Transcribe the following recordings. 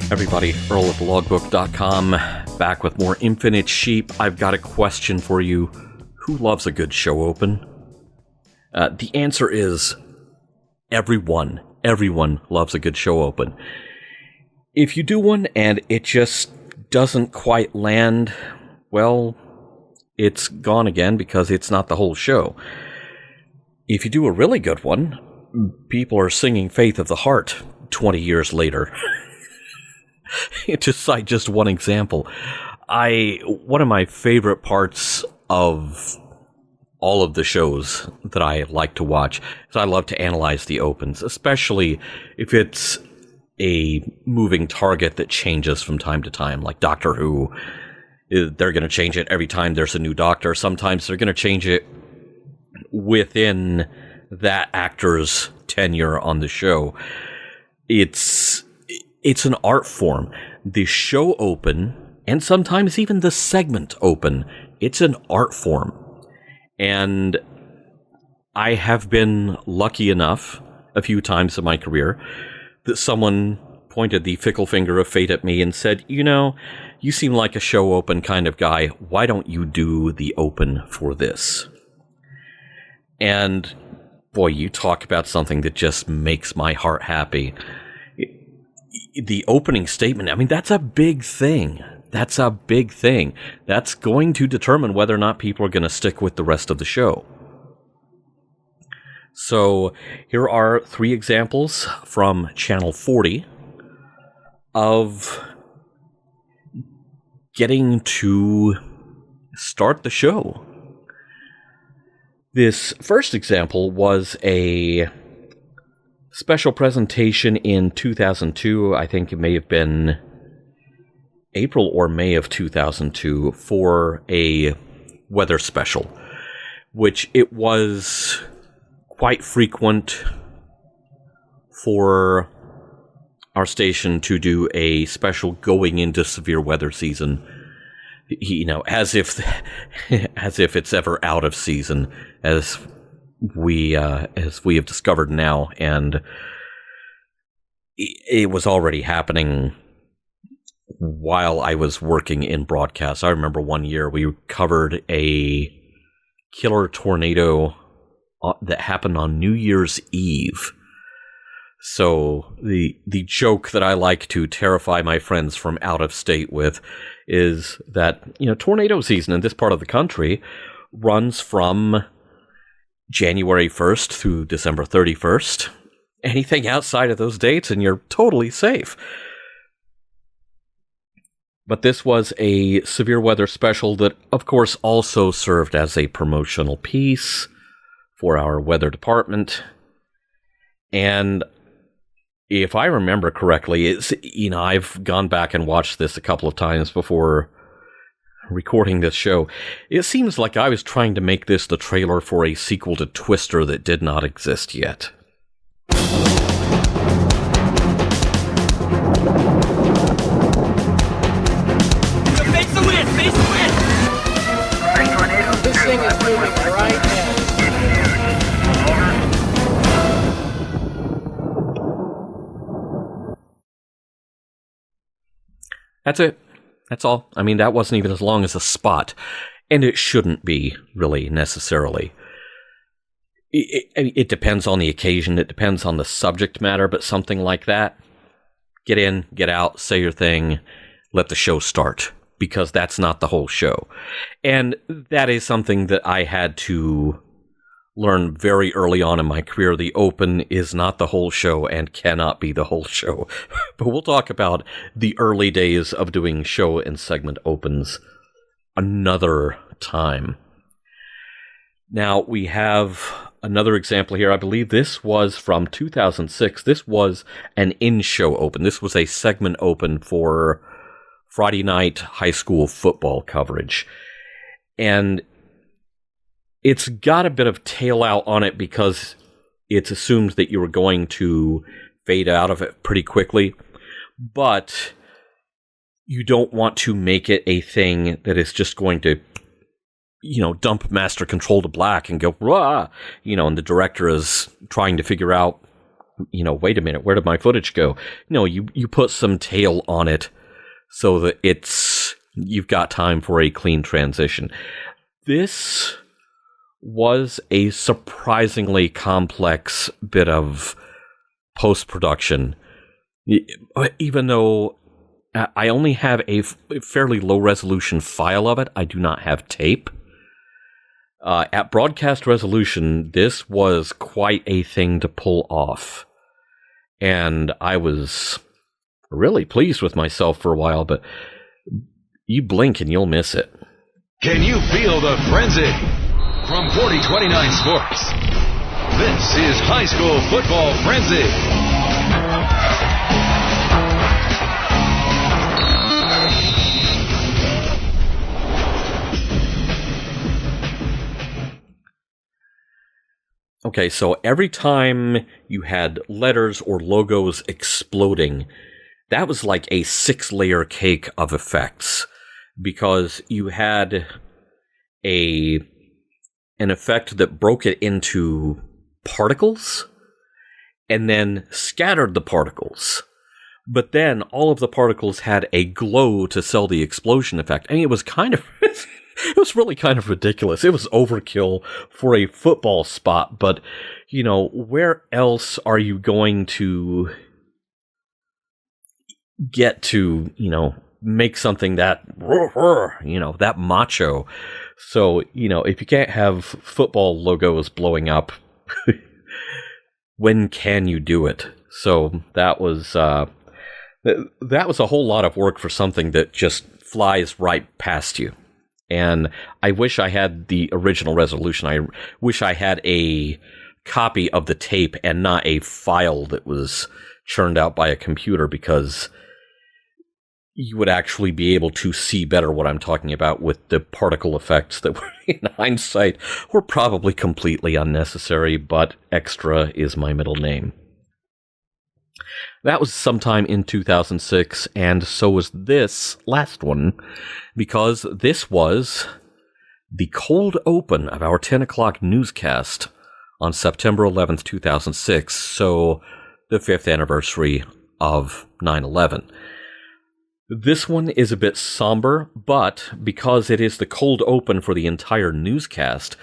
Everybody, Earl at thelogbook.com, back with more Infinite Sheep. I've got a question for you. Who loves a good show open? The answer is everyone. Everyone loves a good show open. If you do one and it just doesn't quite land, well, it's gone again because it's not the whole show. If you do a really good one, people are singing Faith of the Heart 20 years later. To cite just one example, one of my favorite parts of all of the shows that I like to watch is I love to analyze the opens, especially if it's a moving target that changes from time to time, like Doctor Who. They're going to change it every time there's a new Doctor. Sometimes they're going to change it within that actor's tenure on the show. It's an art form. The show open, and sometimes even the segment open, it's an art form. And I have been lucky enough a few times in my career that someone pointed the fickle finger of fate at me and said, you seem like a show open kind of guy. Why don't you do the open for this? And boy, you talk about something that just makes my heart happy. The opening statement, that's a big thing. That's a big thing. That's going to determine whether or not people are going to stick with the rest of the show. So here are 3 examples from Channel 40 of getting to start the show. This first example was a special presentation in 2002. I think it may have been April or May of 2002 for a weather special, which it was quite frequent for our station to do a special going into severe weather season, as if it's ever out of season, as we have discovered now, and it was already happening while I was working in broadcast. I remember one year we covered a killer tornado that happened on New Year's Eve. So the joke that I like to terrify my friends from out of state with is that, tornado season in this part of the country runs from January 1st through December 31st. Anything outside of those dates and you're totally safe. But this was a severe weather special that, of course, also served as a promotional piece for our weather department. And if I remember correctly, I've gone back and watched this a couple of times before recording this show. It seems like I was trying to make this the trailer for a sequel to Twister that did not exist yet. This thing is moving right now. That's it. That's all. That wasn't even as long as a spot. And it shouldn't be, really, necessarily. It depends on the occasion. It depends on the subject matter. But something like that, get in, get out, say your thing, let the show start. Because that's not the whole show. And that is something that I had to learn very early on in my career. The open is not the whole show and cannot be the whole show. But we'll talk about the early days of doing show and segment opens another time. Now, we have another example here. I believe this was from 2006. This was an in-show open. This was a segment open for Friday night high school football coverage. And it's got a bit of tail out on it because it's assumed that you were going to fade out of it pretty quickly. But you don't want to make it a thing that is just going to, dump master control to black and go, rah, and the director is trying to figure out wait a minute, where did my footage go? No, you put some tail on it so that you've got time for a clean transition. This was a surprisingly complex bit of post-production, even though I only have a fairly low-resolution file of it. I do not have tape. At broadcast resolution, this was quite a thing to pull off. And I was really pleased with myself for a while, but you blink and you'll miss it. Can you feel the frenzy? From 4029 Sports, this is High School Football Frenzy. Okay, so every time you had letters or logos exploding, that was like a 6-layer cake of effects, because you had an effect that broke it into particles and then scattered the particles. But then all of the particles had a glow to sell the explosion effect. I mean, it was it was really kind of ridiculous. It was overkill for a football spot, but, where else are you going to get to, make something that, that macho? So, if you can't have football logos blowing up, when can you do it? So that was a whole lot of work for something that just flies right past you. And I wish I had the original resolution. I wish I had a copy of the tape and not a file that was churned out by a computer, because you would actually be able to see better what I'm talking about with the particle effects that were, in hindsight, were probably completely unnecessary, but extra is my middle name. That was sometime in 2006, and so was this last one, because this was the cold open of our 10 o'clock newscast on September 11th, 2006, so the 5th anniversary of 9/11. This one is a bit somber, but because it is the cold open for the entire newscast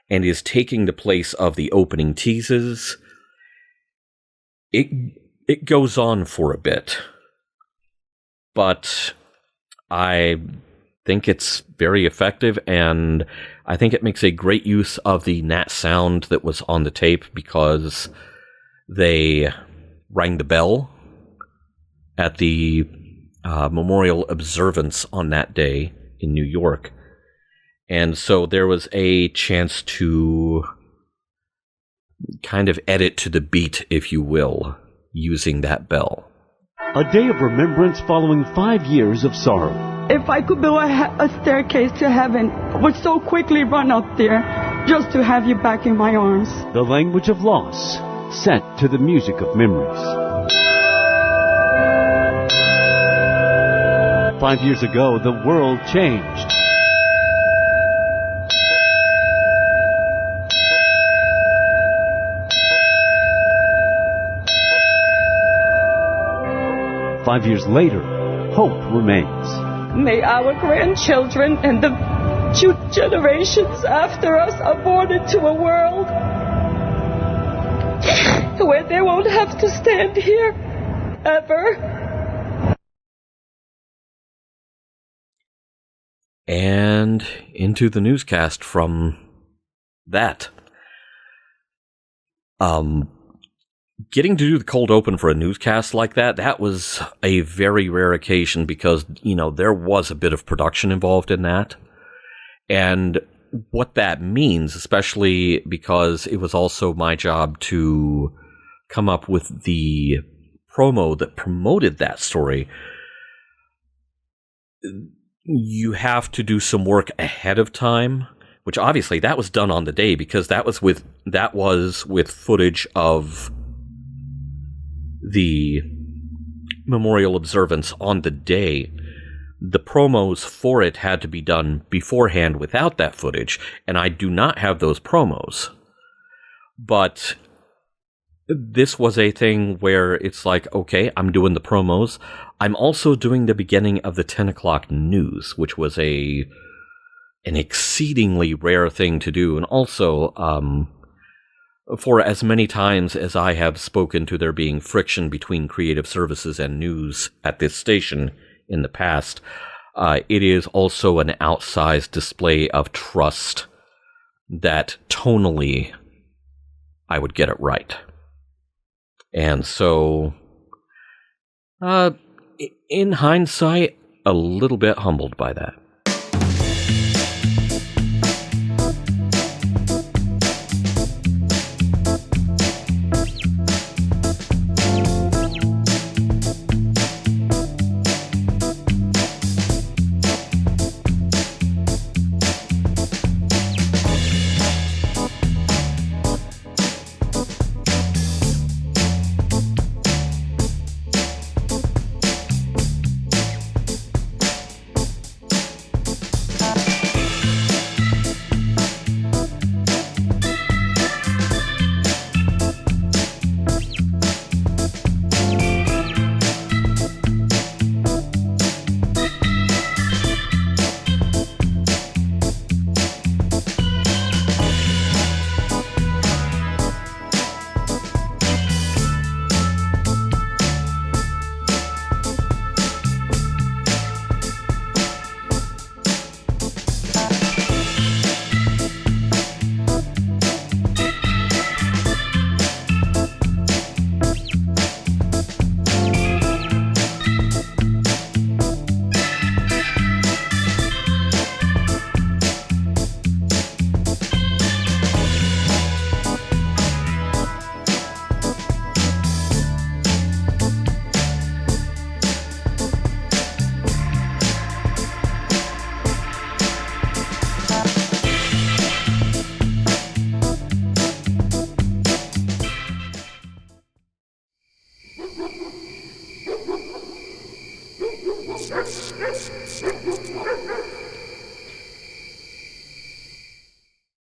and is taking the place of the opening teases, it goes on for a bit. But I think it's very effective, and I think it makes a great use of the nat sound that was on the tape, because they rang the bell at the memorial observance on that day in New York. And so there was a chance to kind of edit to the beat, if you will, using that bell. A day of remembrance following 5 years of sorrow. If I could build a staircase to heaven, I would so quickly run up there just to have you back in my arms. The language of loss, set to the music of memories. 5 years ago, the world changed. Five years later, hope remains. May our grandchildren and the generations after us are born into a world where they won't have to stand here ever. And into the newscast from that. Getting to do the cold open for a newscast like that was a very rare occasion, because, there was a bit of production involved in that. And what that means, especially because it was also my job to come up with the promo that promoted that story, you have to do some work ahead of time, which obviously that was done on the day, because that was with footage of the memorial observance on the day. The promos for it had to be done beforehand without that footage, and I do not have those promos. But this was a thing where it's like, okay, I'm doing the promos. I'm also doing the beginning of the 10 o'clock news, which was an exceedingly rare thing to do. And also, for as many times as I have spoken to there being friction between creative services and news at this station in the past, it is also an outsized display of trust that tonally I would get it right. And so, in hindsight, a little bit humbled by that.